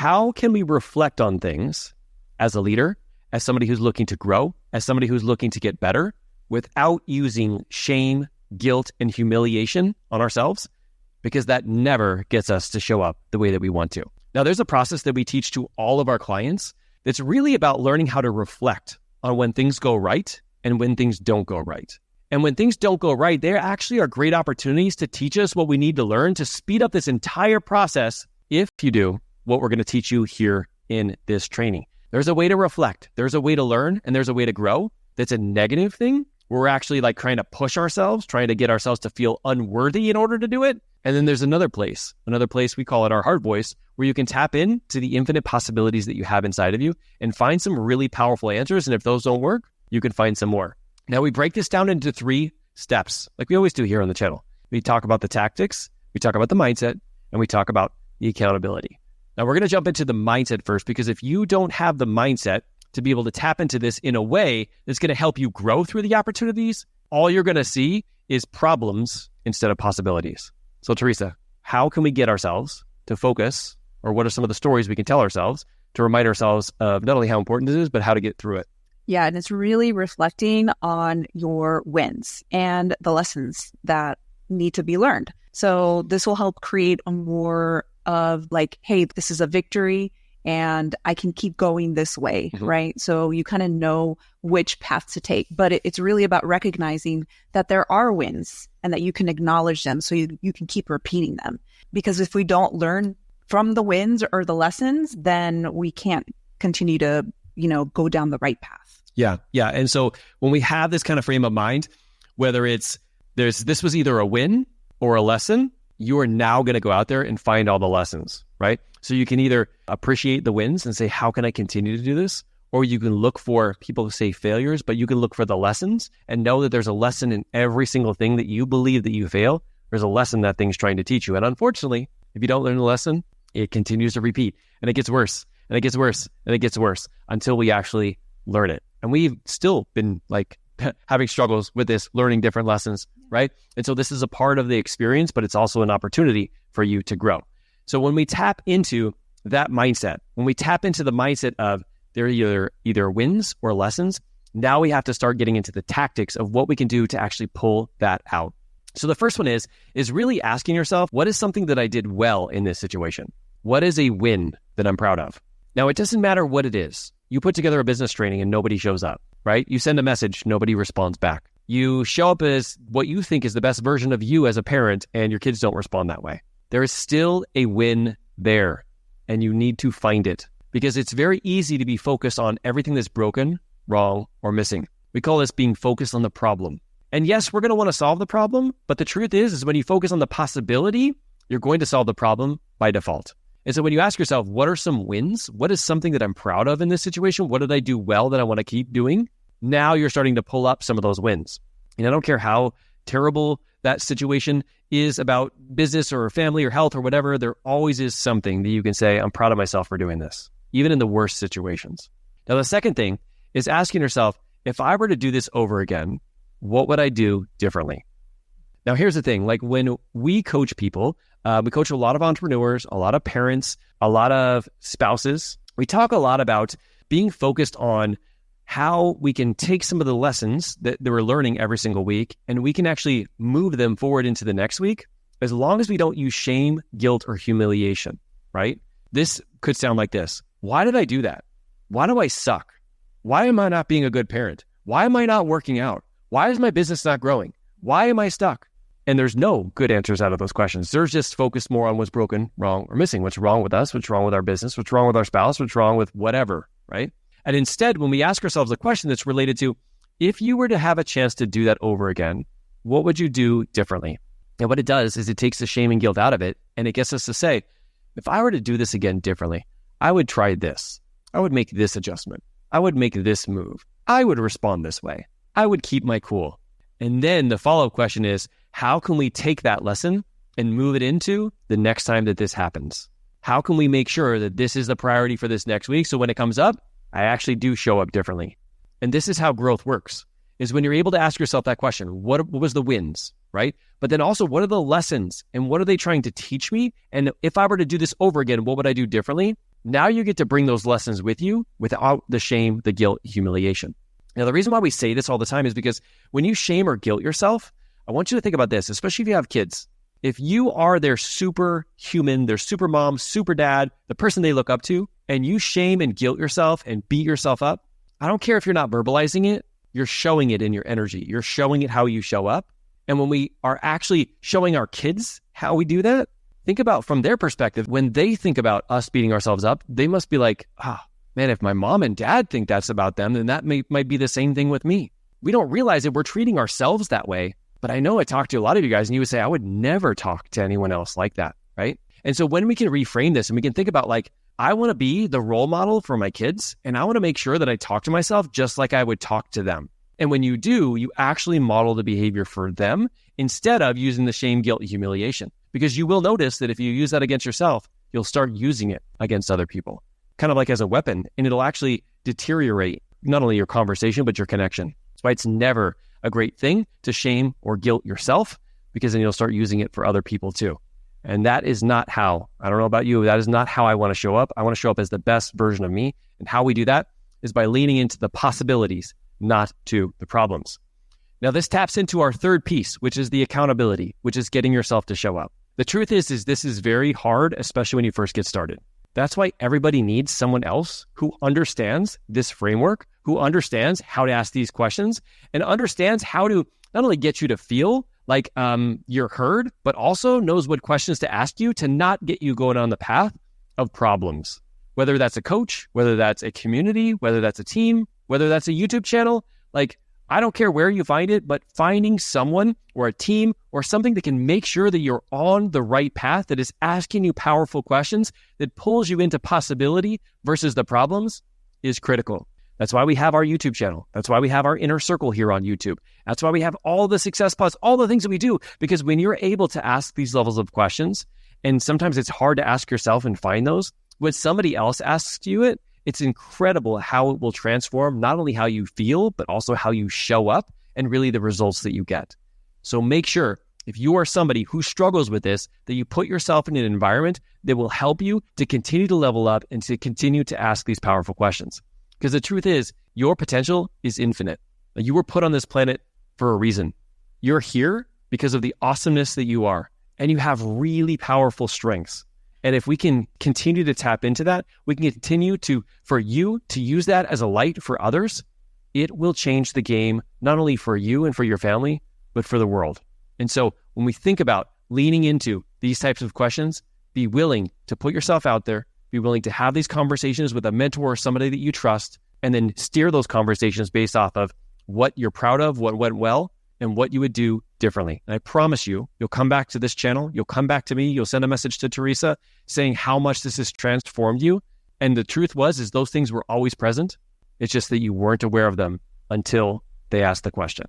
how can we reflect on things as a leader, as somebody who's looking to grow, as somebody who's looking to get better without using shame, guilt, and humiliation on ourselves? Because that never gets us to show up the way that we want to. Now, there's a process that we teach to all of our clients that's really about learning how to reflect on when things go right and when things don't go right. And when things don't go right, there actually are great opportunities to teach us what we need to learn to speed up this entire process if you do what we're going to teach you here in this training. There's a way to reflect, there's a way to learn, and there's a way to grow that's a negative thing where we're actually like trying to push ourselves, trying to get ourselves to feel unworthy in order to do it. And then there's another place, we call it our heart voice, where you can tap into the infinite possibilities that you have inside of you and find some really powerful answers. And if those don't work, you can find some more. Now, we break this down into 3 steps, like we always do here on the channel. We talk about the tactics, we talk about the mindset, and we talk about the accountability. Now, we're going to jump into the mindset first, because if you don't have the mindset to be able to tap into this in a way that's going to help you grow through the opportunities, all you're going to see is problems instead of possibilities. So, Teresa, how can we get ourselves to focus, or what are some of the stories we can tell ourselves to remind ourselves of not only how important it is, but how to get through it? Yeah, and it's really reflecting on your wins and the lessons that need to be learned. So this will help create a more of like, hey, this is a victory and I can keep going this way, right? So you kind of know which path to take, but it's really about recognizing that there are wins and that you can acknowledge them so you can keep repeating them. Because if we don't learn from the wins or the lessons, then we can't continue to, go down the right path. Yeah. And so when we have this kind of frame of mind, whether this was either a win or a lesson, you are now going to go out there and find all the lessons, right? So you can either appreciate the wins and say, how can I continue to do this? Or you can look for, people say failures, but you can look for the lessons and know that there's a lesson in every single thing that you believe that you fail. There's a lesson that thing's trying to teach you. And unfortunately, if you don't learn the lesson, it continues to repeat and it gets worse and it gets worse and it gets worse until we actually learn it. And we've still been like having struggles with this, learning different lessons, right? And so this is a part of the experience, but it's also an opportunity for you to grow. So when we tap into that mindset, when we tap into the mindset of there are either wins or lessons, now we have to start getting into the tactics of what we can do to actually pull that out. So the first one is really asking yourself, what is something that I did well in this situation? What is a win that I'm proud of? Now, it doesn't matter what it is. You put together a business training and nobody shows up, right? You send a message, nobody responds back. You show up as what you think is the best version of you as a parent and your kids don't respond that way. There is still a win there and you need to find it, because it's very easy to be focused on everything that's broken, wrong, or missing. We call this being focused on the problem. And yes, we're going to want to solve the problem, but the truth is when you focus on the possibility, you're going to solve the problem by default. And so when you ask yourself, what are some wins? What is something that I'm proud of in this situation? What did I do well that I want to keep doing? Now you're starting to pull up some of those wins. And I don't care how terrible that situation is about business or family or health or whatever, there always is something that you can say, I'm proud of myself for doing this, even in the worst situations. Now, the second thing is asking yourself, if I were to do this over again, what would I do differently? Now, here's the thing, like when we coach people, we coach a lot of entrepreneurs, a lot of parents, a lot of spouses. We talk a lot about being focused on how we can take some of the lessons that we're learning every single week and we can actually move them forward into the next week, as long as we don't use shame, guilt, or humiliation, right? This could sound like this. Why did I do that? Why do I suck? Why am I not being a good parent? Why am I not working out? Why is my business not growing? Why am I stuck? And there's no good answers out of those questions. There's just focused more on what's broken, wrong, or missing. What's wrong with us? What's wrong with our business? What's wrong with our spouse? What's wrong with whatever, right? And instead, when we ask ourselves a question that's related to, if you were to have a chance to do that over again, what would you do differently? And what it does is it takes the shame and guilt out of it, and it gets us to say, if I were to do this again differently, I would try this. I would make this adjustment. I would make this move. I would respond this way. I would keep my cool. And then the follow-up question is, how can we take that lesson and move it into the next time that this happens? How can we make sure that this is the priority for this next week, so when it comes up, I actually do show up differently? And this is how growth works, is when you're able to ask yourself that question, what was the wins, right? But then also, what are the lessons and what are they trying to teach me? And if I were to do this over again, what would I do differently? Now you get to bring those lessons with you without the shame, the guilt, humiliation. Now, the reason why we say this all the time is because when you shame or guilt yourself, I want you to think about this, especially if you have kids. If you are their superhuman, their super mom, super dad, the person they look up to, and you shame and guilt yourself and beat yourself up, I don't care if you're not verbalizing it, you're showing it in your energy. You're showing it how you show up. And when we are actually showing our kids how we do that, think about from their perspective, when they think about us beating ourselves up, they must be like, man, if my mom and dad think that's about them, then that might be the same thing with me. We don't realize that we're treating ourselves that way. But I know I talked to a lot of you guys and you would say, I would never talk to anyone else like that, right? And so when we can reframe this and we can think about like, I want to be the role model for my kids and I want to make sure that I talk to myself just like I would talk to them. And when you do, you actually model the behavior for them instead of using the shame, guilt, and humiliation. Because you will notice that if you use that against yourself, you'll start using it against other people, kind of like as a weapon, and it'll actually deteriorate not only your conversation, but your connection. That's why it's never a great thing to shame or guilt yourself, because then you'll start using it for other people too. And that is not how, I don't know about you, that is not how I want to show up. I want to show up as the best version of me. And how we do that is by leaning into the possibilities, not to the problems. Now, this taps into our third piece, which is the accountability, which is getting yourself to show up. The truth is this is very hard, especially when you first get started. That's why everybody needs someone else who understands this framework, who understands how to ask these questions, and understands how to not only get you to feel like you're heard, but also knows what questions to ask you to not get you going on the path of problems. Whether that's a coach, whether that's a community, whether that's a team, whether that's a YouTube channel, like I don't care where you find it, but finding someone or a team or something that can make sure that you're on the right path, that is asking you powerful questions, that pulls you into possibility versus the problems is critical. That's why we have our YouTube channel. That's why we have our inner circle here on YouTube. That's why we have all the Success Plus, all the things that we do, because when you're able to ask these levels of questions, and sometimes it's hard to ask yourself and find those, when somebody else asks you it, it's incredible how it will transform not only how you feel, but also how you show up and really the results that you get. So make sure if you are somebody who struggles with this, that you put yourself in an environment that will help you to continue to level up and to continue to ask these powerful questions. Because the truth is, your potential is infinite. You were put on this planet for a reason. You're here because of the awesomeness that you are, and you have really powerful strengths. And if we can continue to tap into that, we can continue for you to use that as a light for others. It will change the game, not only for you and for your family, but for the world. And so when we think about leaning into these types of questions, be willing to put yourself out there, be willing to have these conversations with a mentor or somebody that you trust, and then steer those conversations based off of what you're proud of, what went well, and what you would do differently. And I promise you, you'll come back to this channel, you'll come back to me, you'll send a message to Teresa saying how much this has transformed you. And the truth is those things were always present. It's just that you weren't aware of them until they asked the question.